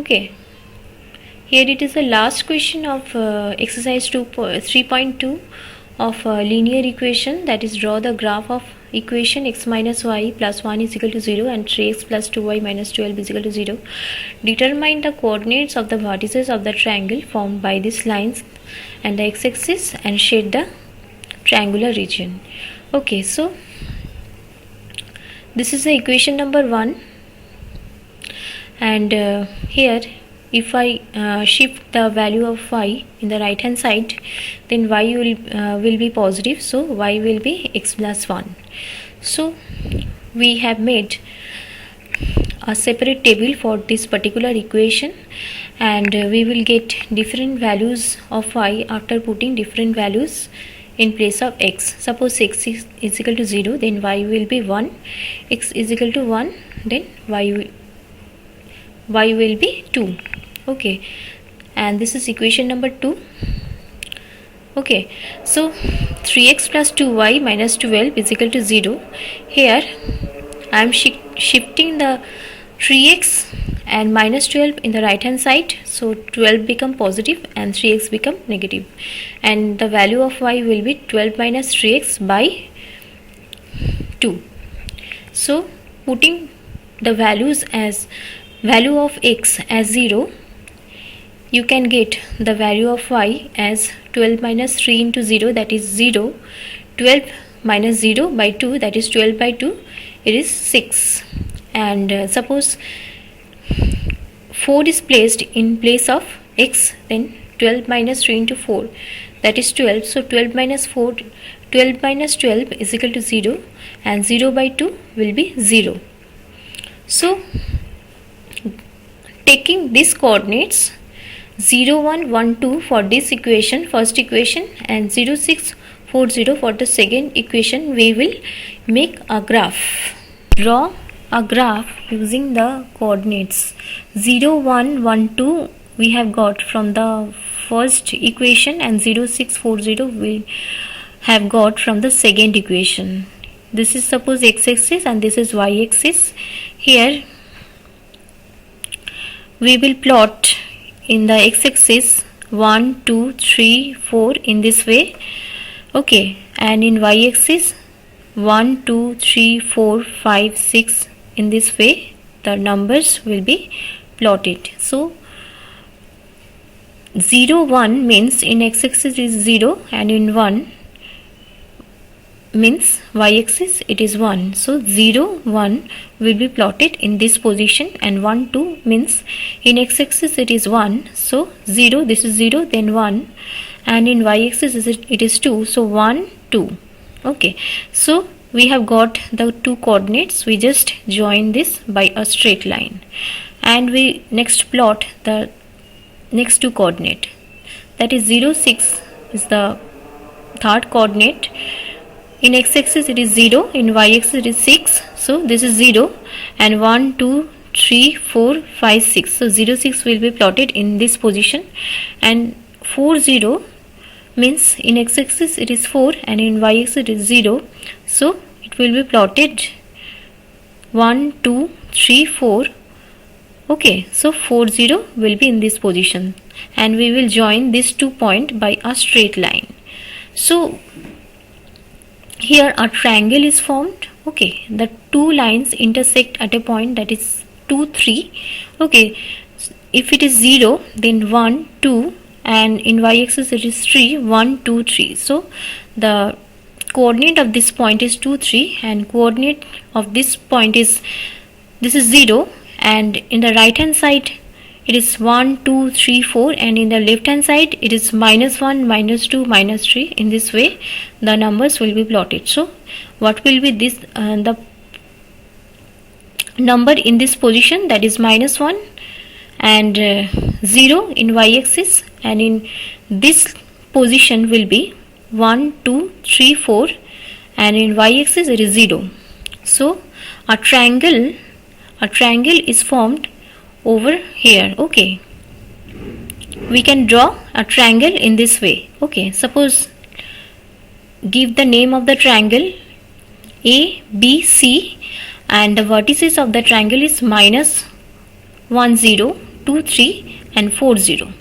Okay, here it is the last question of exercise 3.2 of linear equation, that is draw the graph of equation x minus y plus 1 is equal to 0 and 3x plus 2y minus 12 is equal to 0. Determine the coordinates of the vertices of the triangle formed by these lines and the x-axis and shade the triangular region. Okay, so this is the equation number 1, and here if I shift the value of y in the right hand side, then y will be positive, so y will be x plus 1. So we have made a separate table for this particular equation, and we will get different values of y after putting different values in place of x. Suppose x is equal to 0, then y will be 1, x is equal to 1, then y will be 2. Okay, and this is equation number 2. Okay, so 3x plus 2y minus 12 is equal to 0. Here I am shifting the 3x and minus 12 in the right hand side, so 12 become positive and 3x become negative, and the value of y will be 12 minus 3x by 2. So putting the values as value of x as 0, you can get the value of y as 12 minus 3 into 0, that is 0. 12 minus 0 by 2, that is 12 by 2, it is 6. And suppose 4 is placed in place of x, then 12 minus 3 into 4, that is 12. So 12 minus 12 is equal to 0, and 0 by 2 will be 0. So taking these coordinates 0, 1, 1, 2 for this equation, first equation, and 0, 6, 4, 0 for the second equation, we will make a graph. Draw a graph using the coordinates 0, 1, 1, 2 we have got from the first equation, and 0, 6, 4, 0 we have got from the second equation. This is suppose x-axis and this is y-axis. Here we will plot in the x-axis 1, 2, 3, 4 in this way. Okay, and in y-axis 1, 2, 3, 4, 5, 6 in this way the numbers will be plotted. So 0, 1 means in x-axis is 0, and in 1 means y-axis it is 1. So 0, 1 will be plotted in this position, and 1, 2 means in x-axis it is 1, so 0, this is 0, then 1, and in y-axis it is 2, so 1, 2. Okay, so we have got the two coordinates, we just join this by a straight line, and we next plot the next two coordinate, that is 0, 6 is the third coordinate. In x-axis it is 0, in y-axis it is 6, so this is 0, and 1, 2, 3, 4, 5, 6, so 0, 6 will be plotted in this position, and 4, 0 means in x-axis it is 4 and in y-axis it is 0, so it will be plotted 1, 2, 3, 4. Okay, so 4, 0 will be in this position, and we will join these 2 points by a straight line. So here a triangle is formed. Okay, the two lines intersect at a point, that is 2, 3. Okay, if it is 0, then 1, 2, and in y-axis it is 3, 1, 2, 3. So the coordinate of this point is 2, 3, and coordinate of this point is, this is 0, and in the right hand side it is 1, 2, 3, 4, and in the left hand side it is minus 1, minus 2, minus 3. In this way the numbers will be plotted. So what will be this the number in this position, that is minus 1 and 0 in y-axis, and in this position will be 1, 2, 3, 4, and in y-axis it is 0. So a triangle is formed over here. Okay, we can draw a triangle in this way. Okay, suppose give the name of the triangle A, B, C, and the vertices of the triangle is minus 1, 0, 2 3 and 4 0.